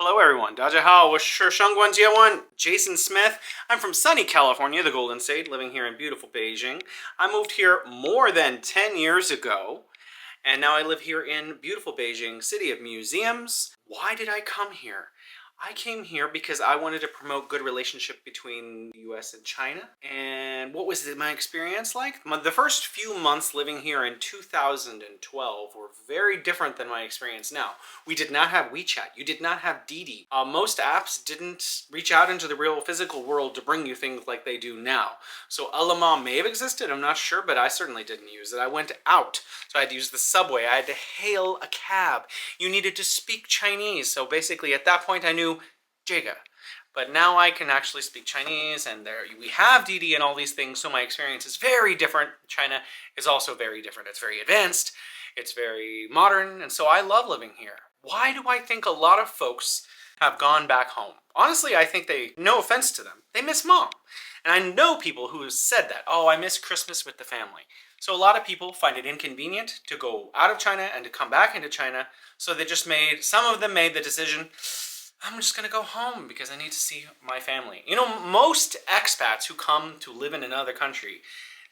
Hello everyone, 大家好，我是上官杰文 Jason Smith. I'm from sunny California, the Golden State, living here in beautiful Beijing. I moved here more than 10 years ago, and now I live here in beautiful Beijing, city of museums. Why did I come here? I came here because I wanted to promote good relationship between the US and China. And what was my experience like? The first few months living here in 2012 were very different than my experience now. We did not have WeChat. You did not have Didi. Most apps didn't reach out into the real physical world to bring you things like they do now. So Ele.me may have existed, I'm not sure, but I certainly didn't use it. I went out, so I had to use the subway. I had to hail a cab. You needed to speak Chinese. So basically at that point I knew Jiga. But now I can actually speak Chinese, and we have Didi and all these things, so my experience is very different. China is also very different. It's very advanced, it's very modern, and so I love living here. Why do I think a lot of folks have gone back home? Honestly, I think no offense to them, they miss mom. And I know people who have said that, oh, I miss Christmas with the family. So a lot of people find it inconvenient to go out of China and to come back into China, so some of them made the decision, I'm just gonna go home because I need to see my family. You know, most expats who come to live in another country,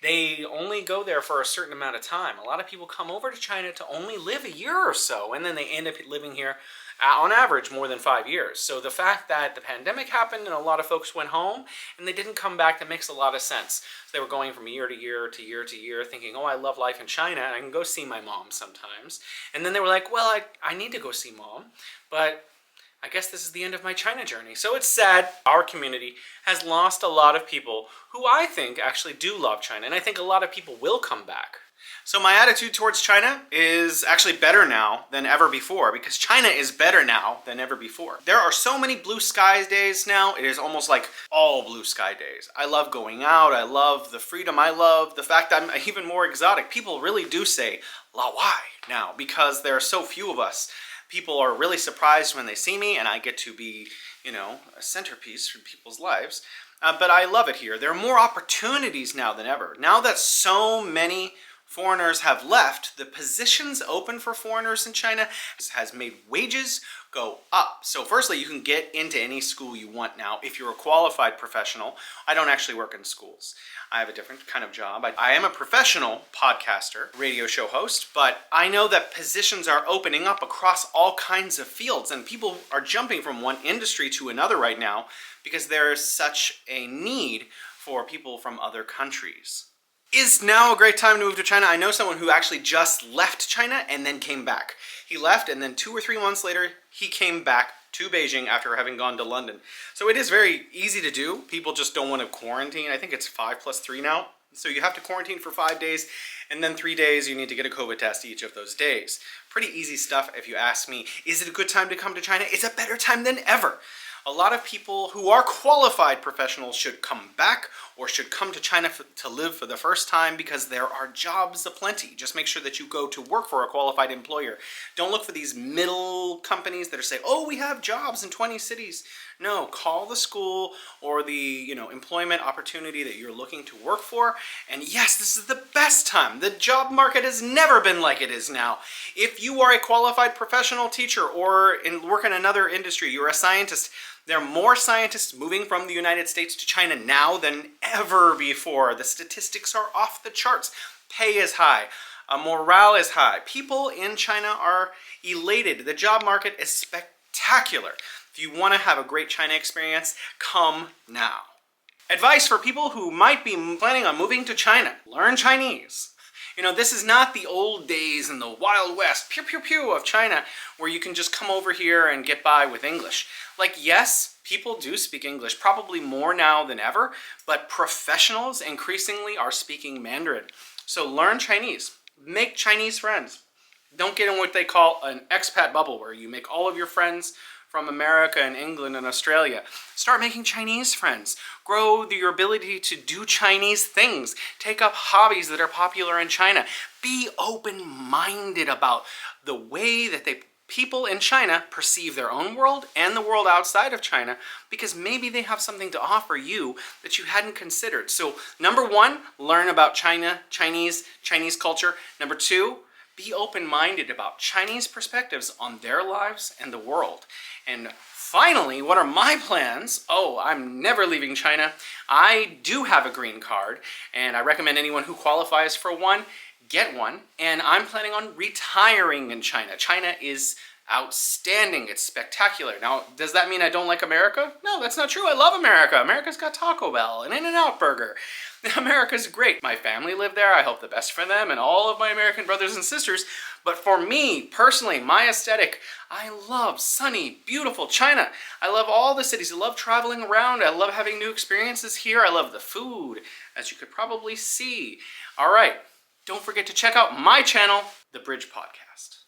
they only go there for a certain amount of time. A lot of people come over to China to only live a year or so, and then they end up living here on average more than 5 years. So the fact that the pandemic happened and a lot of folks went home and they didn't come back, that makes a lot of sense. So they were going from year to year to year to year thinking, oh, I love life in China and I can go see my mom sometimes. And then they were like, well, I need to go see mom, but I guess this is the end of my China journey. So it's sad. Our community has lost a lot of people who I think actually do love China, and I think a lot of people will come back. So my attitude towards China is actually better now than ever before, because China is better now than ever before. There are so many blue skies days now, it is almost like all blue sky days. I love going out, I love the freedom, I love the fact that I'm even more exotic. People really do say "la wai" now, because there are so few of us. People are really surprised when they see me, and I get to be, a centerpiece for people's lives. But I love it here. There are more opportunities now than ever. Now that so many foreigners have left, the positions open for foreigners in China has made wages go up. So firstly, you can get into any school you want now if you're a qualified professional. I don't actually work in schools. I have a different kind of job. I am a professional podcaster, radio show host, but I know that positions are opening up across all kinds of fields, and people are jumping from one industry to another right now because there is such a need for people from other countries. Is now a great time to move to China? I know someone who actually just left China and then came back. He left, and then 2 or 3 months later, he came back to Beijing after having gone to London. So it is very easy to do. People just don't want to quarantine. I think it's 5+3 now. So you have to quarantine for 5 days, and then 3 days you need to get a COVID test each of those days. Pretty easy stuff if you ask me. Is it a good time to come to China? It's a better time than ever. A lot of people who are qualified professionals should come back or should come to China to live for the first time, because there are jobs aplenty. Just make sure that you go to work for a qualified employer. Don't look for these middle companies that are saying, oh, we have jobs in 20 cities. No, call the school or the employment opportunity that you're looking to work for. And yes, this is the best time. The job market has never been like it is now. If you are a qualified professional teacher or work in another industry, you're a scientist, there are more scientists moving from the United States to China now than ever before. The statistics are off the charts. Pay is high. Morale is high. People in China are elated. The job market is spectacular. If you want to have a great China experience, come now. Advice for people who might be planning on moving to China: learn Chinese. This is not the old days in the Wild West, pew pew pew, of China, where you can just come over here and get by with English. Yes, people do speak English, probably more now than ever, but professionals increasingly are speaking Mandarin. So learn Chinese, make Chinese friends. Don't get in what they call an expat bubble, where you make all of your friends from America and England and Australia. Start making Chinese friends. Grow your ability to do Chinese things. Take up hobbies that are popular in China. Be open-minded about the way that people in China perceive their own world and the world outside of China, because maybe they have something to offer you that you hadn't considered. So number 1, learn about Chinese culture. Number 2, be open-minded about Chinese perspectives on their lives and the world. And finally, what are my plans? Oh, I'm never leaving China. I do have a green card, and I recommend anyone who qualifies for one get one. And I'm planning on retiring in China. China is outstanding. It's spectacular. Now, does that mean I don't like America? No, that's not true. I love America. America's got Taco Bell and In-N-Out Burger. America's great. My family live there. I hope the best for them and all of my American brothers and sisters. But for me, personally, my aesthetic, I love sunny, beautiful China. I love all the cities. I love traveling around. I love having new experiences here. I love the food, as you could probably see. All right, don't forget to check out my channel, The Bridge Podcast.